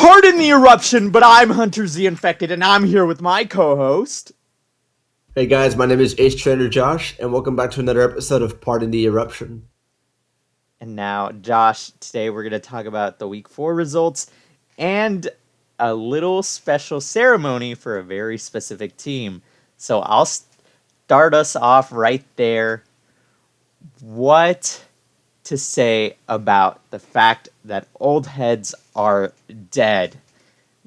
Pardon the eruption, but I'm Hunter Z Infected, and I'm here with my co-host. Hey guys, my name is Ace Trainer Josh, and welcome back to another episode of Pardon the Eruption. And now, Josh, today we're going to talk about the Week 4 results and a little special ceremony for a very specific team. So I'll start us off right there. What to say about the fact that old heads are dead?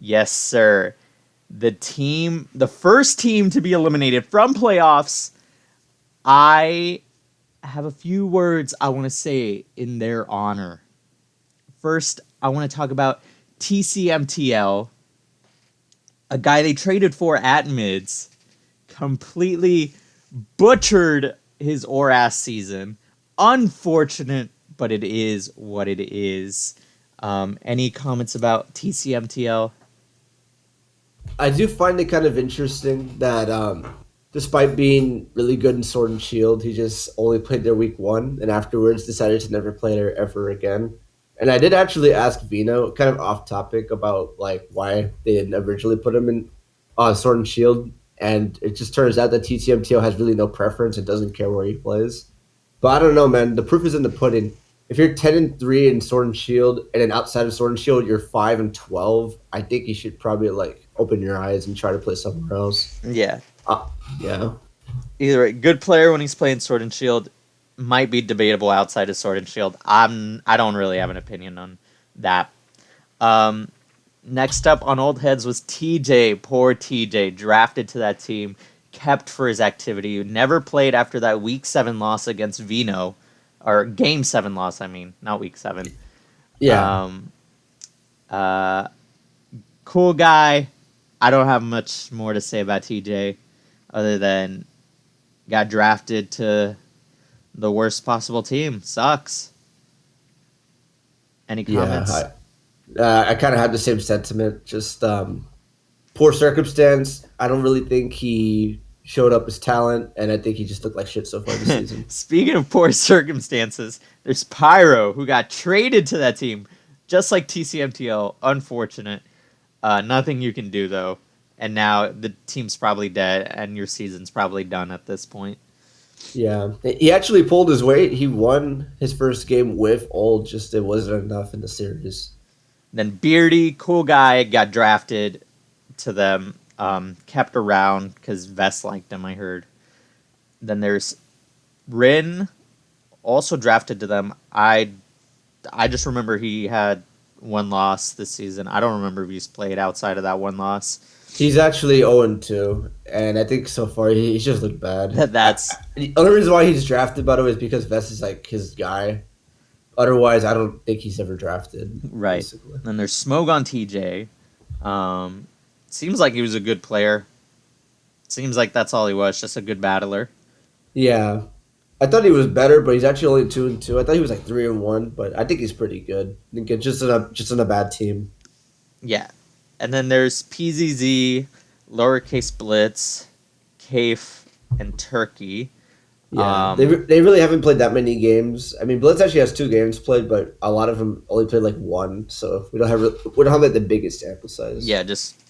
Yes, sir. The first team to be eliminated from playoffs, I have a few words I want to say in their honor. First, I want to talk about TCMTL, a guy they traded for at mids, completely butchered his ORAS season. Unfortunate, but it is what it is. Any comments about TCMTL? I do find it kind of interesting that despite being really good in Sword and Shield, he just only played there week 1 and afterwards decided to never play there ever again. And I did actually ask Vino, kind of off topic, about like why they didn't originally put him in Sword and Shield, and it just turns out that TTMTO has really no preference and doesn't care where he plays. But I don't know, man. The proof is in the pudding. If you're 10-3 in Sword and Shield, and then outside of Sword and Shield you're 5-12, I think you should probably like open your eyes and try to play somewhere else. Yeah. Yeah. Either way, good player when he's playing Sword and Shield, might be debatable outside of Sword and Shield. I don't really have an opinion on that. Next up on Old Heads was TJ. Poor TJ, drafted to that team, kept for his activity, never played after that Week 7 loss against Vino. Or Game 7 loss, I mean, not Week 7. Yeah. Cool guy. I don't have much more to say about TJ other than got drafted to the worst possible team. Sucks. Any comments? Yeah, I kind of had the same sentiment. Just poor circumstance. I don't really think he showed up his talent, and I think he just looked like shit so far this season. Speaking of poor circumstances, there's Pyro, who got traded to that team, just like TCMTL. Unfortunate. Nothing you can do, though. And now the team's probably dead, and your season's probably done at this point. Yeah. He actually pulled his weight. He won his first game with Old, just it wasn't enough in the series. Then Beardy, cool guy, got drafted to them. Kept around because Vest liked him, I heard. Then there's Rin, also drafted to them. I just remember he had one loss this season. I don't remember if he's played outside of that one loss. He's actually 0-2, and I think so far he's just looked bad. The only reason why he's drafted, by the way, is because Vest is like his guy. Otherwise, I don't think he's ever drafted. Right. Basically. Then there's Smog on TJ. Seems like he was a good player. Seems like that's all he was, just a good battler. Yeah. I thought he was better, but he's actually only 2-2. I thought he was like 3-1, but I think he's pretty good. I think it's just in a bad team. Yeah. And then there's PZZ, Lowercase Blitz, Kaif, and Turkey. Yeah, they really haven't played that many games. I mean, Blitz actually has 2 games played, but a lot of them only played like 1, so we don't have like the biggest sample size. Yeah, just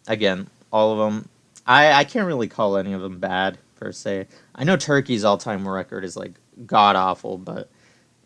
again, all of them. I can't really call any of them bad per se. I know Turkey's all-time record is like god awful, but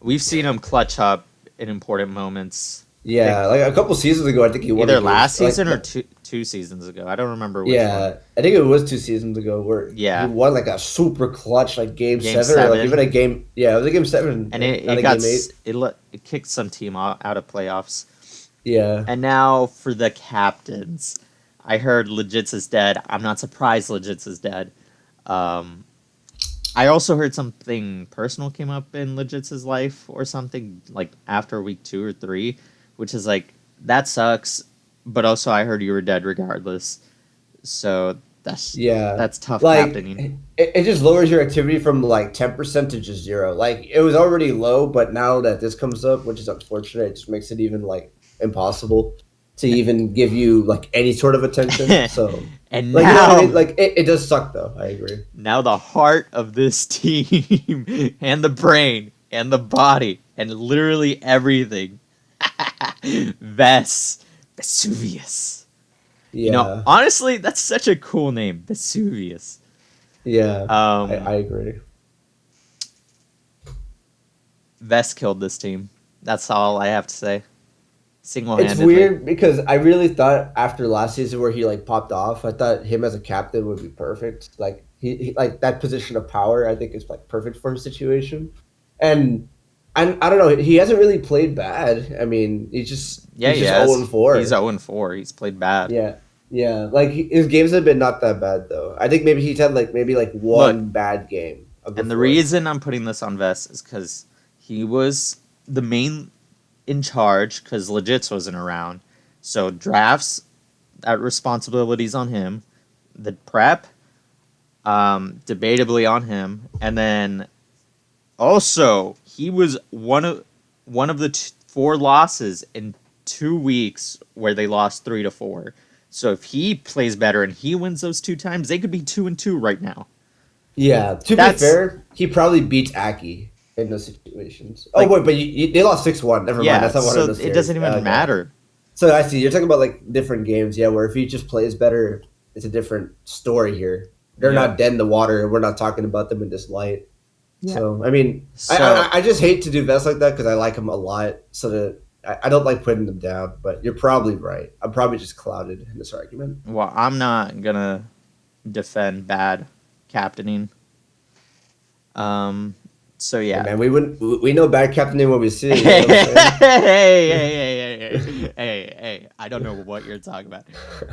we've seen him clutch up in important moments. Yeah, like a couple seasons ago, I think he won. Either last season or two seasons ago. I don't remember which one. I think it was 2 seasons ago where he won like a super clutch, like game 7, or like even a game. Yeah, it was a game 7, and it kicked some team out of playoffs. Yeah, and now for the captains, I heard Legits is dead. I'm not surprised Legits is dead. I also heard something personal came up in Legits' life or something like after week 2 or 3. Which is like, that sucks, but also I heard you were dead regardless. So that's tough captaining. It just lowers your activity from like 10% to just 0. Like it was already low, but now that this comes up, which is unfortunate, it just makes it even like impossible to even give you like any sort of attention. So and like, now, it does suck though. I agree. Now the heart of this team and the brain and the body and literally everything. Vess Vesuvius. Yeah, Honestly, that's such a cool name, Vesuvius. yeah, Um, I agree. Ves killed this team. That's all I have to say. Single It's handedly. weird because I really thought after last season where he like popped off, I thought him as a captain would be perfect. Like he like that position of power, I think is like perfect for his situation. And I don't know, he hasn't really played bad. I mean, Yeah, he's he just 0 has. and He's 4. 0-4. He's played bad. Yeah. Yeah, like his games have been not that bad though. I think maybe he's had like maybe like Look, one bad game of the and the 4. reason I'm putting this on Ves is because he was the main in charge because Legits wasn't around. So drafts, that responsibility's on him. The prep, debatably on him. And then also, he was one of the 4 losses in 2 weeks where they lost 3-4. So if he plays better and he wins those 2 times, they could be 2-2 right now. Yeah, to be That's fair, he probably beats Aki in those situations. Oh like, wait, but they lost 6-1. Never mind, yeah. that's not one of So those it series. doesn't even Okay, matter. so I see you're talking about like different games. Yeah, where if he just plays better, it's a different story here. They're Yep. not dead in the water. We're not talking about them in this light. Yeah. So I mean, So I just hate to do best like that because I like him a lot. So that I don't like putting them down. But you're probably right. I'm probably just clouded in this argument. well, I'm not gonna defend bad captaining. Um. So Hey yeah. man, we know bad captaining when we see it. You know Hey, what I'm saying? hey! I don't know what you're talking about.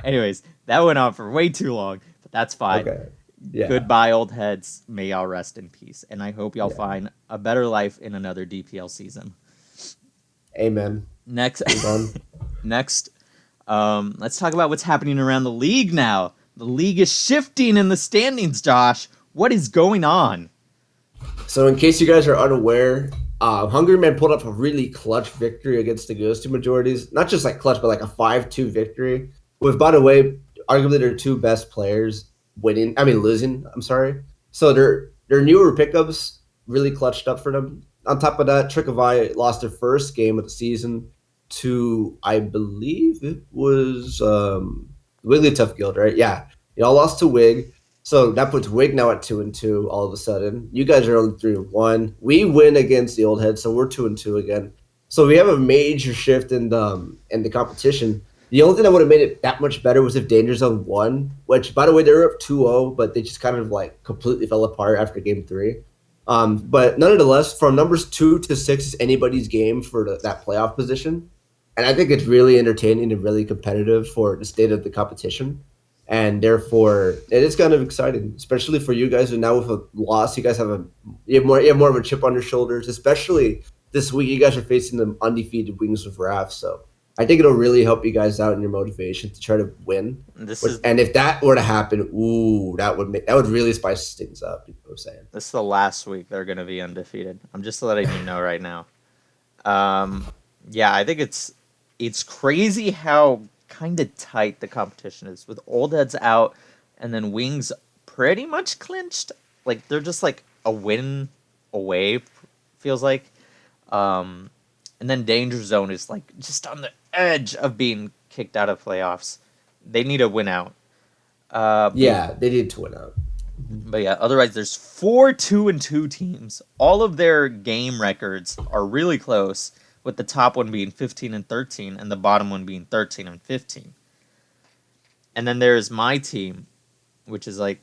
Anyways, that went on for way too long, but that's fine. Okay. Yeah. Goodbye, old heads. May y'all rest in peace, and I hope y'all Yeah. find a better life in another DPL season. Amen. Next, Move on. next, let's talk about what's happening around the league now. The league is shifting in the standings, Josh. What is going on? So, in case you guys are unaware, Hungry Man pulled up a really clutch victory against the Ghost Two Majorities. Not just like clutch, but like a 5-2 victory. With, by the way, arguably their two best players winning. I mean, losing. I'm sorry. So their newer pickups really clutched up for them. On top of that, Trick of Eye lost their first game of the season to, I believe it was Wiggly Tough Guild, right? Yeah, y'all lost to Wig. So that puts Wig now at 2-2. All of a sudden, you guys are only 3-1. We win against the old head, so we're 2-2 again. So we have a major shift in the competition. The only thing that would have made it that much better was if Danger Zone won, which, by the way, they were up 2-0, but they just kind of like completely fell apart after game 3. But nonetheless, from numbers 2 to 6 is anybody's game for that playoff position. And I think it's really entertaining and really competitive for the state of the competition. And therefore, it is kind of exciting, especially for you guys. And now with a loss, you guys you have more of a chip on your shoulders. Especially this week, you guys are facing the undefeated Wings of Wrath. So I think it'll really help you guys out in your motivation to try to win. This is And if that were to happen, ooh, that would really spice things up. You know what I'm saying? this is the last week they're gonna be undefeated. I'm just letting you know right now. Um, yeah, I think it's crazy how kind of tight the competition is with old heads out, and then Wings pretty much clinched. Like they're just like a win away, feels like. Um, and then Danger Zone is like just on the edge of being kicked out of playoffs. They need a win out. Yeah, they did to win out. But yeah, otherwise there's 4-2-2 teams. All of their game records are really close, with the top one being 15-13 and the bottom one being 13-15. And then there's my team, which is like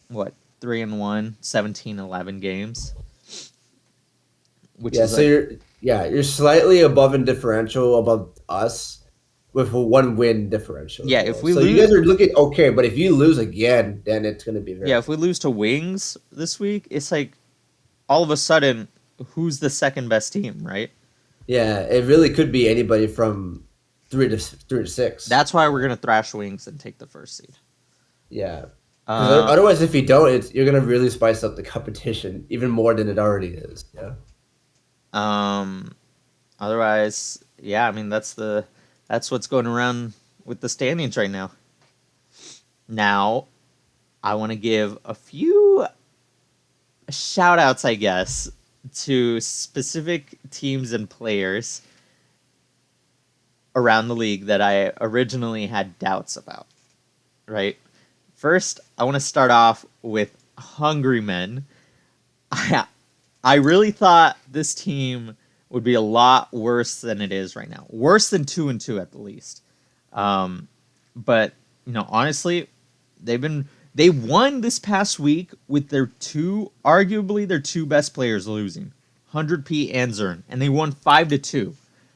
what, 3-1, 17-11 games, which Yeah, is so like, you're slightly above in differential above us with a 1 win differential yeah, as if well. we So you lose, guys are looking okay, but if you lose again, then it's going to be yeah, very if we lose to Wings this week, it's like all of a sudden who's the second best team, right? yeah. It really could be anybody from 3 to 6. That's why we're gonna thrash Wings and take the first seed. Yeah, because Uh, otherwise, if you don't, you're going to really spice up the competition even more than it already is. Yeah. um, Otherwise, yeah, I mean that's what's going around with the standings right now. Now, I want to give a few shout outs, I guess, to specific teams and players. around the league that I originally had doubts about, right? First, I want to start off with Hungry Men. I, I really thought this team would be a lot worse than it is right now. Worse than 2-2 at the least. Um, but honestly, they won this past week with arguably their two best players losing, 100p and Zern, and they won 5-2,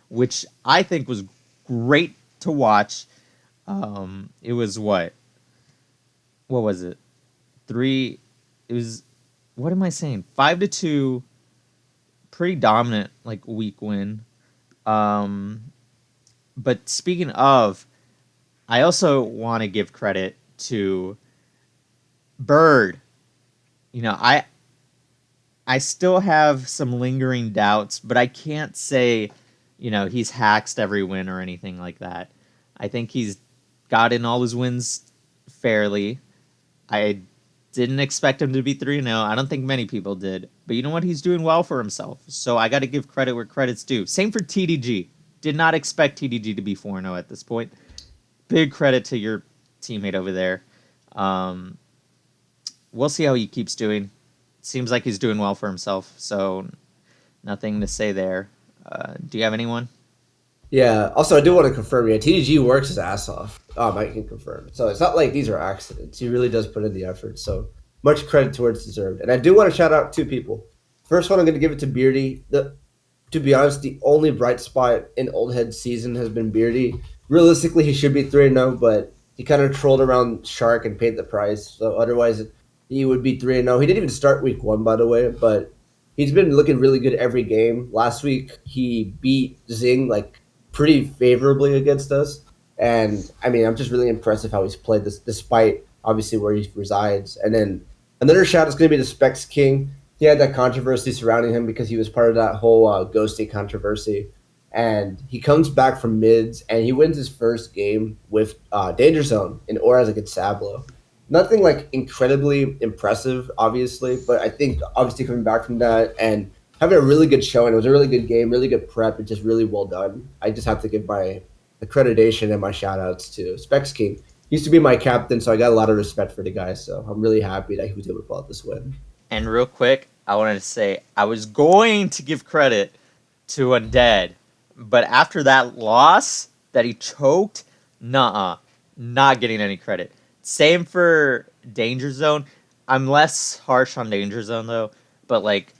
which I think was great to watch. It was what was it? Three. It was, what am I saying? 5-2, pretty dominant like week win. Um, but speaking of, I also want to give credit to Bird. You know, I still have some lingering doubts, but I can't say, he's hacked every win or anything like that. I think he's gotten all his wins fairly. I didn't expect him to be 3-0. I don't think many people did. But you know what? He's doing well for himself. So I got to give credit where credit's due. Same for TDG. Did not expect TDG to be 4-0 at this point. Big credit to your teammate over there. Um, we'll see how he keeps doing. Seems like he's doing well for himself. So nothing to say there. Do you have anyone? Yeah. Also, I do want to confirm. Yeah, TDG works his ass off. I can confirm. So it's not like these are accidents. He really does put in the effort. So much credit towards deserved. And I do want to shout out two people. First one, I'm going to give it to Beardy. To be honest, the only bright spot in Old Head's season has been Beardy. Realistically, he should be 3-0, but he kind of trolled around Shark and paid the price. So otherwise, he would be 3-0. He didn't even start week one, by the way, but he's been looking really good every game. Last week, he beat Zing like pretty favorably against us. And I mean, I'm just really impressed with how he's played this, despite obviously where he resides. And then another shout is going to be the Specs King. He had that controversy surrounding him because he was part of that whole ghosting controversy. And he comes back from mids and he wins his first game with Danger Zone in Aura as a good Sablo. Nothing like incredibly impressive, obviously, but I think obviously coming back from that and having a really good showing, it was a really good game, really good prep, and just really well done. I just have to give my accreditation and my shout outs to Specs King. He used to be my captain, so I got a lot of respect for the guy. So I'm really happy that he was able to pull out this win. And real quick, I wanted to say I was going to give credit to Undead, but after that loss that he choked, nah, not getting any credit. Same for Danger Zone. I'm less harsh on Danger Zone though, but like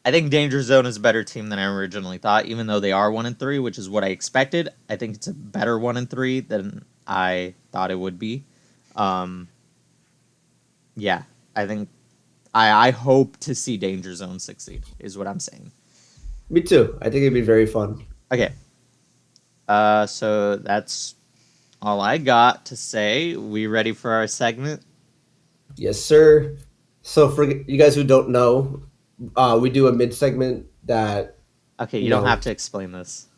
I think Danger Zone is a better team than I originally thought, even though they are 1-3, which is what I expected. I think it's a better 1-3 than I thought it would be. Um, yeah, I think I hope to see Danger Zone succeed, is what I'm saying. Me too. I think it'd be very fun. Okay, so that's all I got to say. We ready for our segment? Yes, sir. So for you guys who don't know, we do a mid segment that Okay, you you don't know. have to explain this.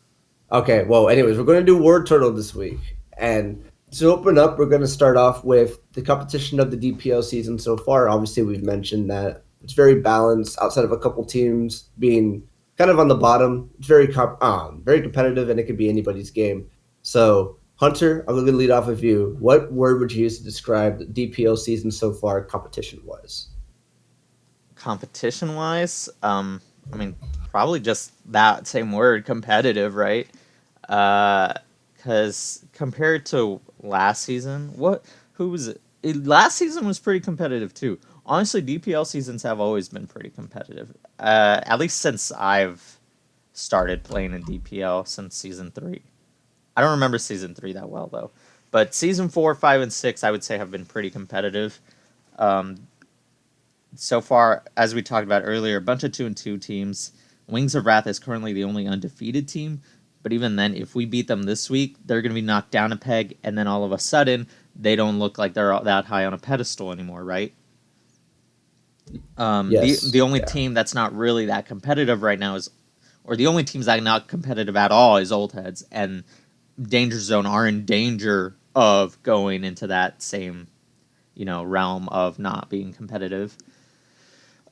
Okay, well, anyways, we're going to do Word Turtle this week, and to open up, we're going to start off with the competition of the DPL season so far. Obviously, we've mentioned that it's very balanced outside of a couple teams being kind of on the bottom. It's very competitive, and it could be anybody's game. So, Hunter, I'm going to lead off with you. What word would you use to describe the DPL season so far, competition wise? Competition wise, I mean, probably just that same word, competitive, right? Because compared to last season, who was it? Last season was pretty competitive too. Honestly, DPL seasons have always been pretty competitive. At least since I've started playing in DPL since season 3. I don't remember season 3 that well though, but season 4, 5, and 6 I would say have been pretty competitive. Um, so far, as we talked about earlier, a bunch of 2-2 teams. Wings of Wrath is currently the only undefeated team, but even then, if we beat them this week, they're going to be knocked down a peg, and then all of a sudden, they don't look like they're that high on a pedestal anymore, right? The Yes. only Yeah. team that's not really that competitive right now is, or the only teams that are not competitive at all is Old Heads, and Danger Zone are in danger of going into that same, realm of not being competitive.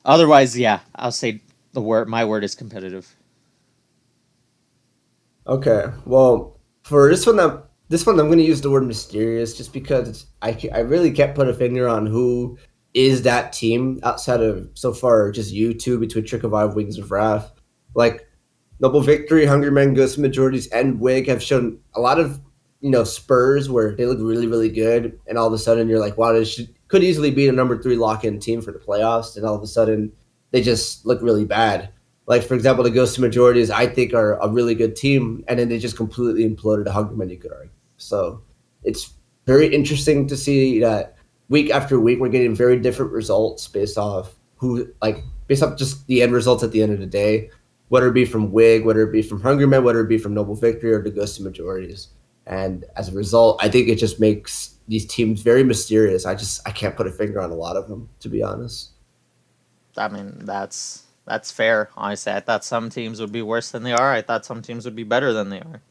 Otherwise, yeah, I'll say my word is competitive. Okay. Well, For this one, I'm going to use the word mysterious just because I really can't put a finger on who is that team outside of so far just you two between Trick of Eye, Wings of Wrath. Like Noble Victory, Hungry Men, Ghost Majorities, and Wig have shown a lot of spurs where they look really really good, and all of a sudden you're like, wow, this could easily be a number three lock in team for the playoffs, and all of a sudden they just look really bad. Like for example, the Ghost Majorities, I think are a really good team, and then they just completely imploded a Hungry Men. You could argue. So it's very interesting to see that week after week we're getting very different results based off just the end results at the end of the day, whether it be from Wig, whether it be from Hungry Men, whether it be from Noble Victory or the Ghost Majorities. And as a result, I think it just makes these teams very mysterious. I can't put a finger on a lot of them, to be honest. I mean, that's fair. Honestly, I thought some teams would be worse than they are. I thought some teams would be better than they are.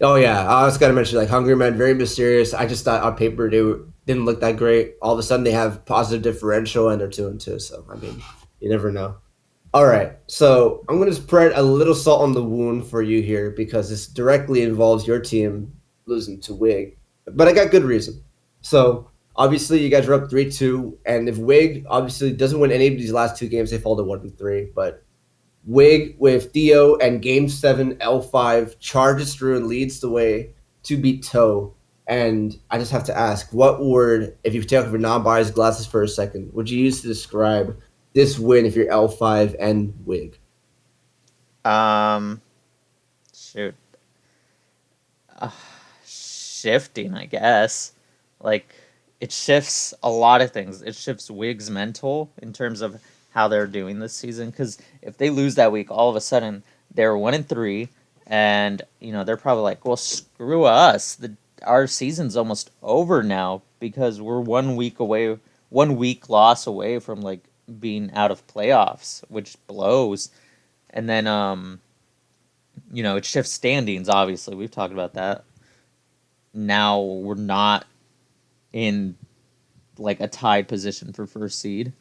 Oh yeah, I was gonna mention like Hungry Men, very mysterious. I just thought on paper didn't look that great. All of a sudden they have positive differential and they're 2-2. So I mean, you never know. All right, so I'm going to spread a little salt on the wound for you here because this directly involves your team losing to Wig, but I got good reason. So obviously, you guys are up 3-2, and if Wig obviously doesn't win any of these last two games, they fall to 1-3. But Wig with Theo and Game 7 L5 charges through and leads the way to beat Toe. And I just have to ask, what word, if you take off your non-biased glasses for a second, would you use to describe this win if you're L5 and Wig? Um, shoot, uh, shifting, I guess. Like it shifts a lot of things. It shifts Wig's mental in terms of how they're doing this season. Because if they lose that week, all of a sudden they're 1-3, and they're probably like, "Well, screw us. Our season's almost over now because we're 1 week away, 1 week loss away from like being out of playoffs, which blows." And then it shifts standings. Obviously, we've talked about that. Now we're not in like a tied position for first seed.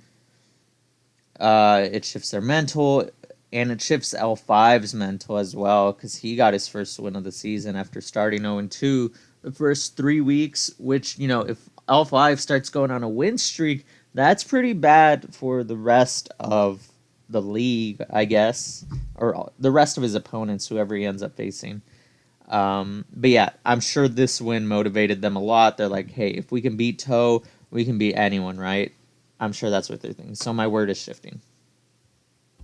It shifts their mental, and it shifts L5's mental as well because he got his first win of the season after starting 0-2 the first 3 weeks. Which if L5 starts going on a win streak, that's pretty bad for the rest of the league, I guess, or the rest of his opponents, whoever he ends up facing. But yeah, I'm sure this win motivated them a lot. They're like, hey, if we can beat Toe, we can beat anyone, right? I'm sure that's what they're thinking. So my word is shifting.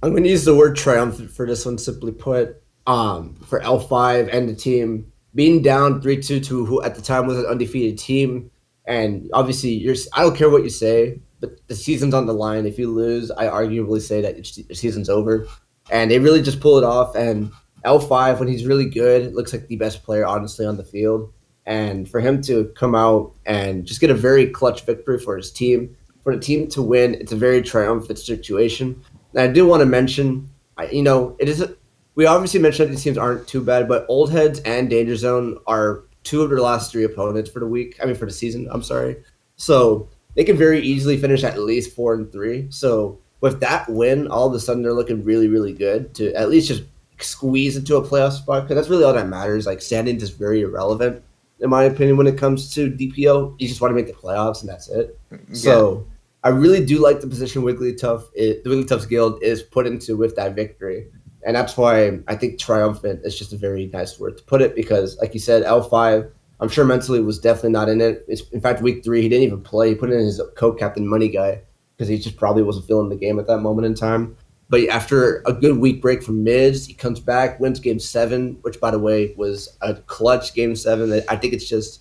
I'm going to use the word triumphant for this one, simply put. For L5 and the team being down 3-2 to who at the time was an undefeated team, and obviously I don't care what you say, but the season's on the line. If you lose, I arguably say that your season's over, and they really just pull it off. And L5, when he's really good, looks like the best player honestly on the field. And for him to come out and just get a very clutch victory for his team, for the team to win, it's a very triumphant situation. And I do want to mention, it is. We obviously mentioned that these teams aren't too bad, but Old Heads and Danger Zone are two of their last three opponents for the week. I mean, for the season. I'm sorry. So they can very easily finish at least 4-3. So with that win, all of a sudden they're looking really, really good to at least just squeeze into a playoff spot because that's really all that matters. Like standings is very irrelevant in my opinion when it comes to DPL. You just want to make the playoffs and that's it. Yeah. So I really do like the position the Wigglytuff's guild is put into with that victory. And that's why I think triumphant is just a very nice word to put it because, like you said, L5, I'm sure mentally was definitely not in it. In fact, week 3, he didn't even play. He put in his co-captain money guy because he just probably wasn't feeling the game at that moment in time. But after a good week break from Mids, he comes back, wins game 7, which, by the way, was a clutch game 7. I think it's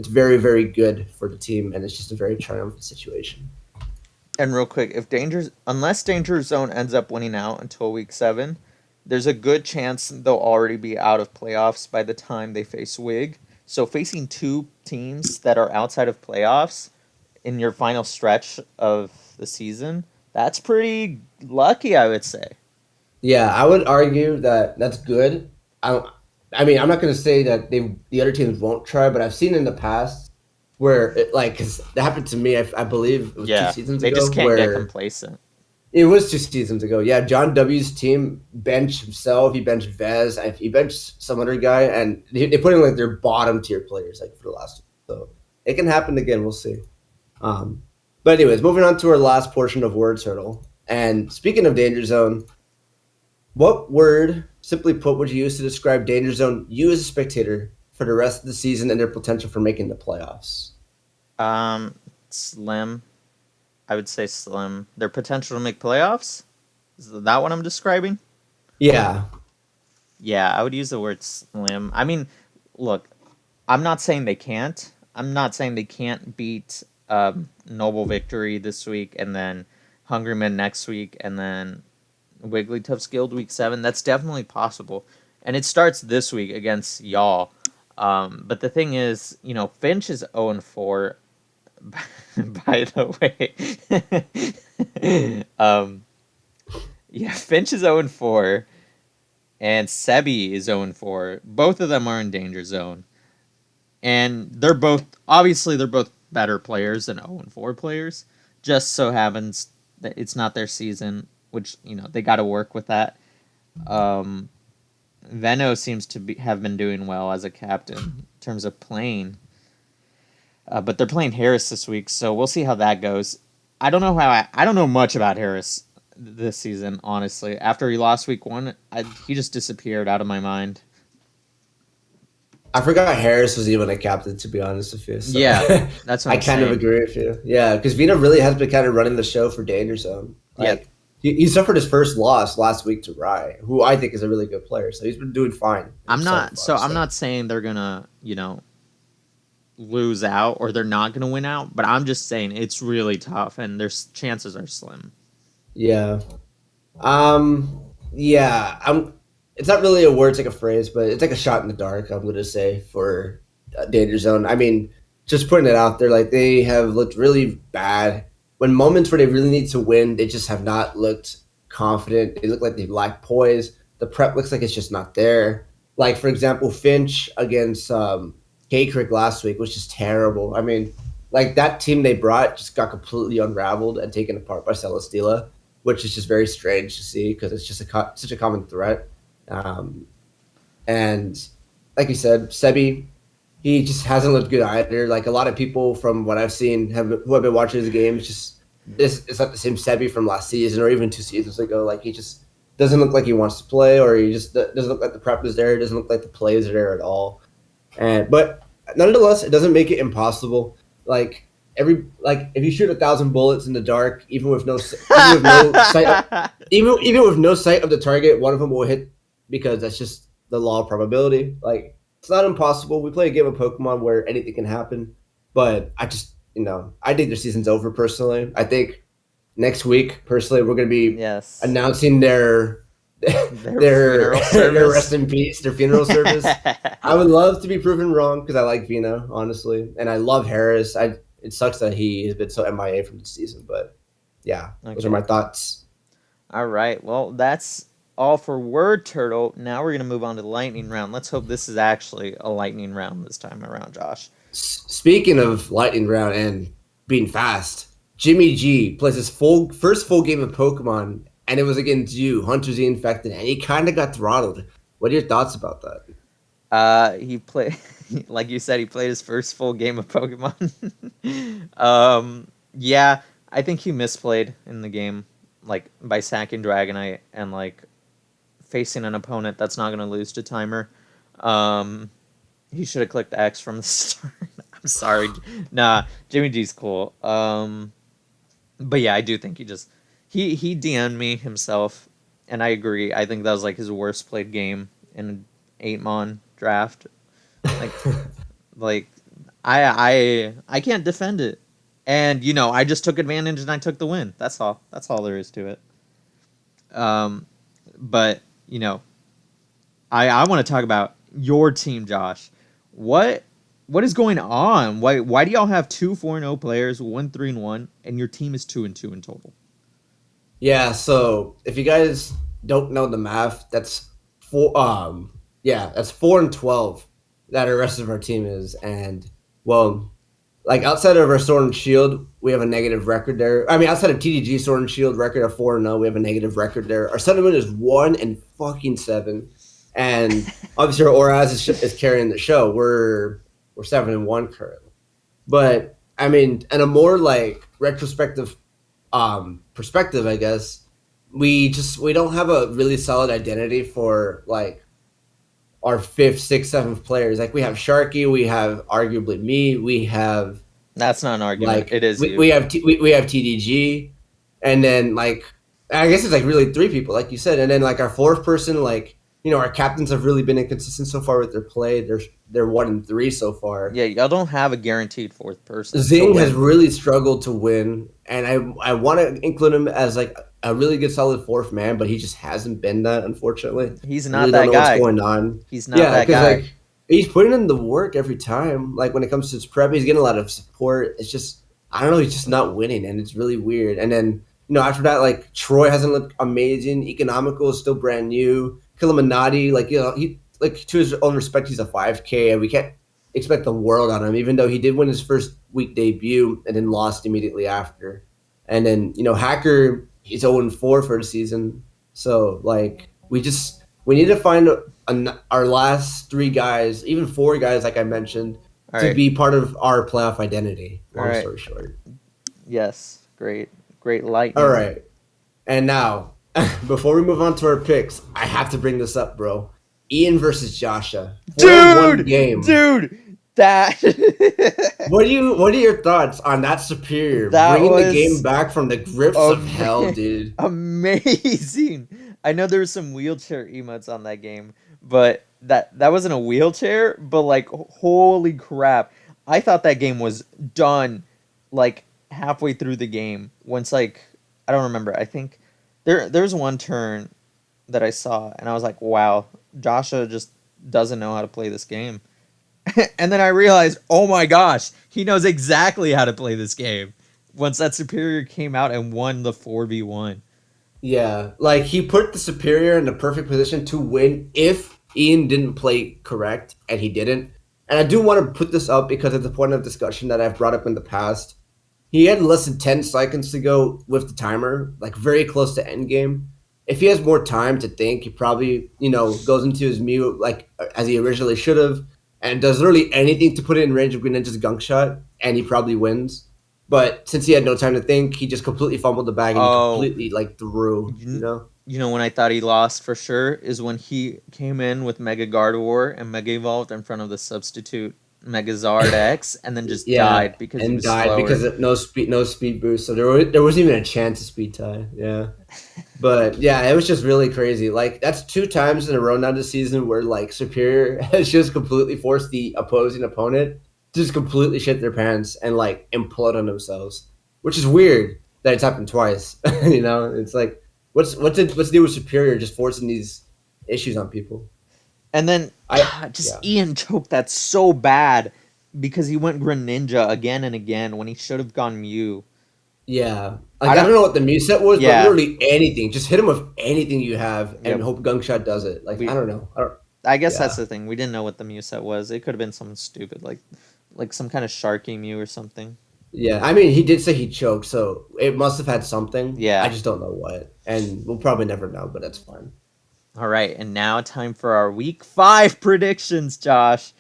very, very good for the team, and it's just a very triumphant situation. And real quick, unless Danger Zone ends up winning out until week 7, there's a good chance they'll already be out of playoffs by the time they face Wig. So facing two teams that are outside of playoffs in your final stretch of the season, that's pretty lucky, I would say. Yeah, I would argue that that's good. I don't, I mean, I'm not going to say that the other teams won't try, but I've seen in the past where cause that happened to me. I believe it was two Yeah, seasons they ago just can't get where complacent. It was 2 seasons ago. Yeah, John W's team benched himself. He benched Vez. He benched some other guy, and they put in like their bottom tier players like for the last. So it can happen again. We'll see. Um, but anyways, moving on to our last portion of word turtle. And speaking of danger zone, what word, simply put, would you use to describe danger zone you as a spectator for the rest of the season and their potential for making the playoffs? Slim. I would say slim. Their potential to make playoffs? Is that what I'm describing? Yeah, Yeah, I would use the word slim. I mean, look, I'm not saying they can't. I'm not saying they can't beat Noble Victory this week and then Hungryman next week and then Wigglytuff's Guild week 7. That's definitely possible. And it starts this week against y'all. But the thing is, Finch is 0 and 4, by the way. Yeah, Finch is 0 and 4, and Sebi is 0 and 4. Both of them are in danger zone. And they're both better players than 0 and 4 players. Just so happens that it's not their season, which, they got to work with that. Um, Veno seems to have been doing well as a captain in terms of playing. But they're playing Harris this week, so we'll see how that goes. I don't know much about Harris this season, honestly. After he lost week 1, he just disappeared out of my mind. I forgot Harris was even a captain, to be honest with you. So Yeah, that's what I I'm kind of saying. agree with you. Yeah, because Vina really has been kind of running the show for Danger Zone. Yeah, Like he suffered his first loss last week to Rye, who I think is a really good player. So he's been doing fine so far. I'm So not saying they're gonna, lose out or they're not gonna win out, but I'm just saying it's really tough and their chances are slim. yeah, yeah. It's not really a word, it's like a phrase, but it's like a shot in the dark. I'm gonna say for Danger Zone. I mean, just putting it out there, like they have looked really bad. When moments where they really need to win, they just have not looked confident. They look like they lack poise. The prep looks like it's just not there. Like for example, Finch against K-Crick last week was just terrible. I mean, like that team they brought just got completely unraveled and taken apart by Celesteela, which is just very strange to see because it's just such a common threat. Um, and like you said, Sebi, he just hasn't looked good either. Like a lot of people from what I've seen who have been watching his games, just this is not the same Sebi from last season or even 2 seasons ago. Like he just doesn't look like he wants to play, or he just doesn't look like the prep is there. It doesn't look like the plays are there at all. And but nonetheless, it doesn't make it impossible. Like if you shoot 1,000 bullets in the dark, even with no sight, even with no sight of the target, one of them will hit because that's just the law of probability. Like it's not impossible. We play a game of Pokemon where anything can happen, but I just I think their season's over personally. I think next week, personally, we're going to be Yes. announcing their Their funeral their service. rest in peace, their funeral service. I would love to be proven wrong because I like Vina, honestly, and I love Harris. It sucks that he has been so MIA from the season, but yeah, those are Okay. my thoughts. All right. Well, that's all for Word Turtle. Now we're going to move on to the lightning round. Let's hope this is actually a lightning round this time around, Josh. Speaking of lightning round and being fast, Jimmy G plays his first full game of Pokemon, and it was against you, Hunter Z Infected, and he kind of got throttled. What are your thoughts about that? He played, like you said, he played his first full game of Pokemon. Yeah, I think he misplayed in the game, like by sacking Dragonite and like facing an opponent that's not going to lose to Timer. Um, he should have clicked X from the start. I'm sorry. Nah, Jimmy G's cool. But yeah, I do think he DM'd me himself, and I agree. I think that was like his worst played game in an 8-mon draft. Like like I can't defend it. And I just took advantage and I took the win. That's all. That's all there is to it. Um, but I want to talk about your team, Josh. What what is going on? Why do y'all have two 4-0 players, one 3-1, and your team is 2-2 in total? Yeah, so if you guys don't know the math, that's four. Yeah, that's 4 and 12 that the rest of our team is, and well, like outside of our Sword and Shield, we have a negative record there. I mean, outside of TDG Sword and Shield record of 4-0, we have a negative record there. Our sentiment is 1-7, and obviously our Oraz is carrying the show. We're 7-1 currently, but I mean, in a more like retrospective perspective, I guess we don't have a really solid identity for like our fifth, sixth, seventh players. Like we have Sharky, we have arguably me, we have That's not an argument. like It is you. we have TDG, and then like I guess it's like really three people, like you said, and then like our fourth person, like our captains have really been inconsistent so far with their play. They're 1-3 so far. Yeah, y'all don't have a guaranteed fourth person to Zing has win. really struggled to win, and I want to include him as like a really good solid fourth man, but he just hasn't been that, unfortunately. He's I not really don't that know what's guy. going on. He's not Yeah, that because guy. like he's putting in the work every time. Like when it comes to his prep, he's getting a lot of support. It's just I don't know, he's just not winning, and it's really weird. And then after that, like Troy hasn't looked amazing. Economical is still brand new. Killuminati, like he like to his own respect, he's a 5K, and we can't expect the world on him, even though he did win his first week debut and then lost immediately after. And then, Hacker, he's 0-4 for the season. So, like, we need to find our last three guys, even four guys, like I mentioned, All to right. be part of our playoff identity. All Long right. story short. Yes. Great. Great All lightning. right. And now, before we move on to our picks, I have to bring this up, bro. Ian versus Joshua. 4-1 game. Dude, that What are your thoughts on that superior that bringing the game was back from the grips of hell, dude? amazing. I know there were some wheelchair emotes on that game, but that wasn't a wheelchair, but like holy crap. I thought that game was done like halfway through the game. Once like I don't remember. I think there's one turn that I saw and I was like, "Wow, Joshua just doesn't know how to play this game." And then I realized, "Oh my gosh, he knows exactly how to play this game." Once that superior came out and won the 4v1. Yeah, like he put the superior in the perfect position to win if Ian didn't play correct, and he didn't. And I do want to put this up because it's a point of discussion that I've brought up in the past. He had less than 10 seconds to go with the timer, like very close to end game. If he has more time to think, he probably, goes into his mute like as he originally should have and does literally anything to put it in range of Greninja's gunk shot, and he probably wins. But since he had no time to think, he just completely fumbled the bag and he Oh, completely like threw, you, you know when I thought he lost for sure is when he came in with Mega Gardevoir and Mega Evolved in front of the substitute Megazard X and then just Yeah, died because he and was died slower. because of no speed boost. So there wasn't even a chance of speed tie. Yeah. But yeah, it was just really crazy. Like that's two times in a row now this season where like Superior has just completely forced the opposing opponent to just completely shit their pants and like implode on themselves, which is weird that it's happened twice. It's like what's new with Superior just forcing these issues on people. And then I just yeah Ian choked that so bad because he went Greninja again and again when he should have gone Mew. yeah. I Like I don't. don't know what the muse set was, but Yeah, literally anything. Just hit him with anything you have and yep. hope Gunk Shot does it. Like I We. don't know. I guess that's Yeah. the thing. We didn't know what the Mew set was. It could have been something stupid like some kind of Sharky Mew or something. Yeah, I mean, he did say he choked, so it must have had something. I Yeah. just don't know what, and we'll probably never know, but that's fine. All right, and now time for our week 5 predictions, Josh.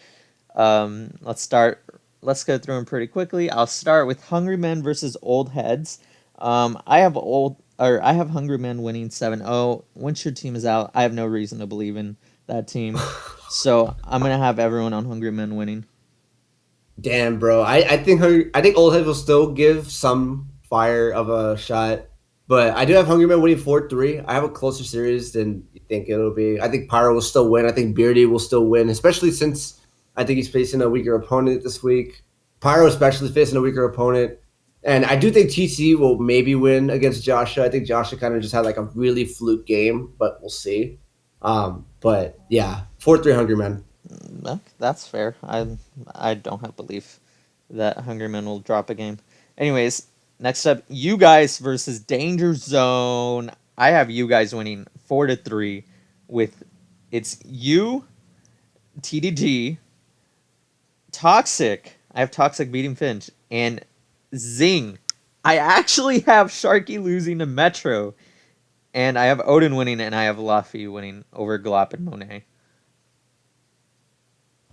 Let's start. Let's go through them pretty quickly. I'll start with Hungry Men versus Old Heads. I have Hungry Men winning 7-0. Once your team is out, I have no reason to believe in that team. So I'm gonna have everyone on Hungry Men winning. Damn, bro. I think Old Head will still give some fire of a shot, but I do have Hungry Man winning 4-3. I have a closer series than you think it'll be. I think Pyro will still win. I think Beardy will still win, especially since I think he's facing a weaker opponent this week. Pyro especially facing a weaker opponent. And I do think TC will maybe win against Joshua. I think Joshua kind of just had like a really fluke game, but we'll see. But yeah, 4-3 Hungry Man. That's fair. I don't have belief that Hungry Men will drop a game. Anyways, next up, you guys versus Danger Zone. I have you guys winning 4-3 with it's you, TDG, Toxic. I have Toxic beating Finch, And zing. I actually have Sharky losing to Metro. And I have Odin winning, and I have Luffy winning over Glop and Monet.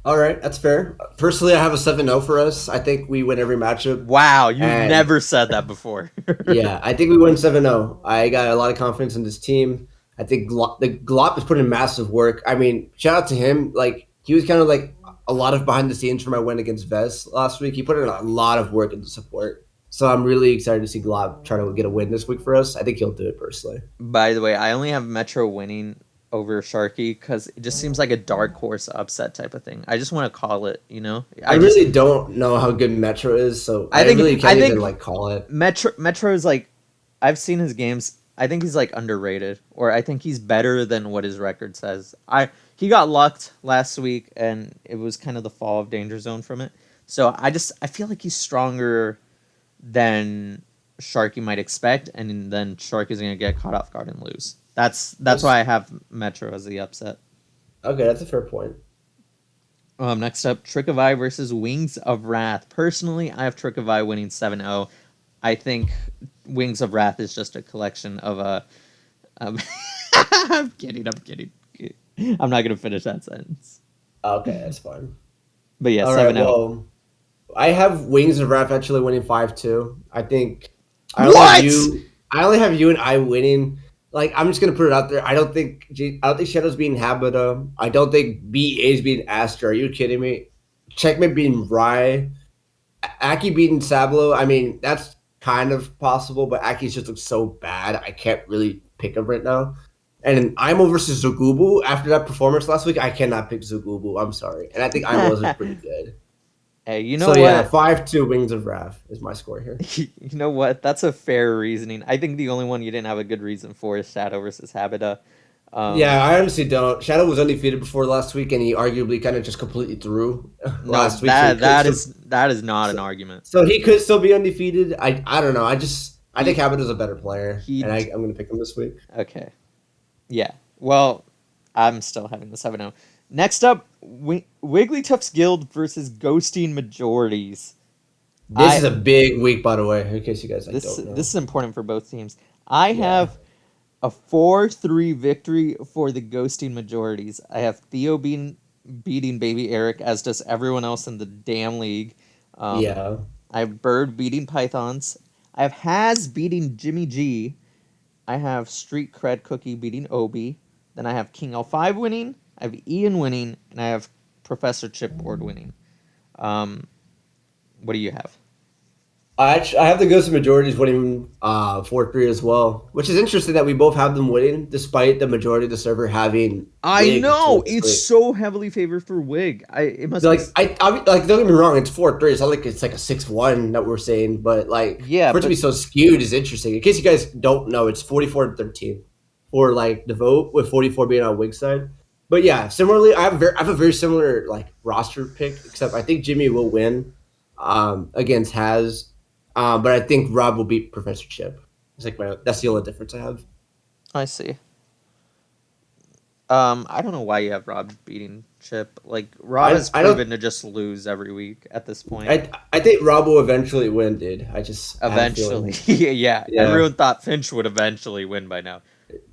All right, that's fair. Personally, I have a 7-0 for us. I think we win every matchup. Wow, you've And never said that before. yeah, I think we win 7-0. I got a lot of confidence in this team. I think the Glop is putting in massive work. I mean, shout out to him. Like, he was kind of like a lot of behind the scenes for my win against Vest last week. He put in a lot of work into support. So I'm really excited to see Glop try to get a win this week for us. I think he'll do it personally. By the way, I only have Metro winning over Sharky because it just seems like a dark horse upset type of thing. I just want to call it, you know. I really don't know how good Metro is, so I really can't even like call it. Metro is like, I've seen his games. I think he's like underrated, or I think he's better than what his record says. He got lucked last week, and it was kind of the fall of Danger Zone from it. So I feel like he's stronger than Sharky might expect, and then Sharky's gonna get caught off guard and lose. That's why I have Metro as the upset. Okay, that's a fair point. Next up, Trick of Eye versus Wings of Wrath. Personally, I have Trick of Eye winning 7-0. I think Wings of Wrath is just a collection of I'm kidding. I'm not gonna finish that sentence. Okay, that's fine. But yeah, All 7-0. right, well, I have Wings of Wrath actually winning 5-2. I think I only have you and I winning. Like, I'm just gonna put it out there. I don't think Shadow's beating Habita. I don't think BA's beating Astra. Are you kidding me? Checkmate beating Rai. Aki beating Sablo. I mean, that's kind of possible, but Aki's just looks so bad. I can't really pick him right now. And Imo versus Zugubu, after that performance last week, I cannot pick Zugubu. I'm sorry. And I think Imo is pretty good. Hey, you know so, what? yeah, 5-2 Wings of Wrath is my score here. You know what? That's a fair reasoning. I think the only one you didn't have a good reason for is Shadow versus Habita. Yeah, I honestly don't. Shadow was undefeated before last week, and he arguably kind of just completely threw last week. That is not an argument. So he could still be undefeated. I don't know. I think Habita's a better player, and I'm going to pick him this week. Okay. Yeah. Well, I'm still having the 7-0. Next up, Wigglytuff's Guild versus Ghosting Majorities. This is a big week, by the way, in case you guys don't know. This is important for both teams. I have a 4-3 victory for the Ghosting Majorities. I have Theo beating Baby Eric, as does everyone else in the damn league. I have Bird beating Pythons. I have Haz beating Jimmy G. I have Street Cred Cookie beating Obi. Then I have King L5 winning. I have Ian winning, and I have Professor Chipboard winning. What do you have? I have the Ghost of Majorities winning 4-3 as well, which is interesting that we both have them winning, despite the majority of the server having. I know it's so heavily favored for Wig. It must like I like. Don't get me wrong, it's 4-3. It's not like it's like a 6-1 that we're saying, but like for it to be so skewed is interesting. In case you guys don't know, it's 44-13 for like the vote, with 44 being on Wig's side. But yeah, similarly, I have a very similar like roster pick, except I think Jimmy will win against Haz. But I think Rob will beat Professor Chip. It's like that's the only difference I have. I see. I don't know why you have Rob beating Chip. Like Rob has proven to just lose every week at this point. I think Rob will eventually win, dude. Eventually, yeah. Everyone thought Finch would eventually win by now.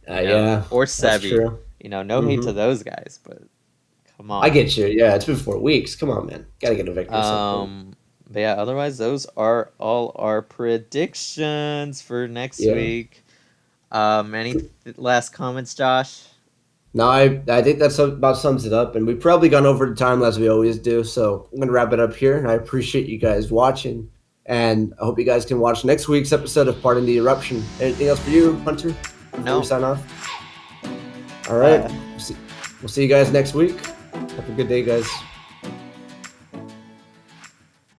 Or Sevi. You know, no hate to those guys, but come on. I get you. Yeah, it's been 4 weeks. Come on, man. Gotta get a victory. But yeah, otherwise those are all our predictions for next week. Any last comments, Josh? No, I think that's about sums it up, and we've probably gone over the time as we always do. So I'm gonna wrap it up here, and I appreciate you guys watching, and I hope you guys can watch next week's episode of Pardon the Eruption. Anything else for you, Hunter? No. We sign off. All right. We'll see you guys next week. Have a good day, guys.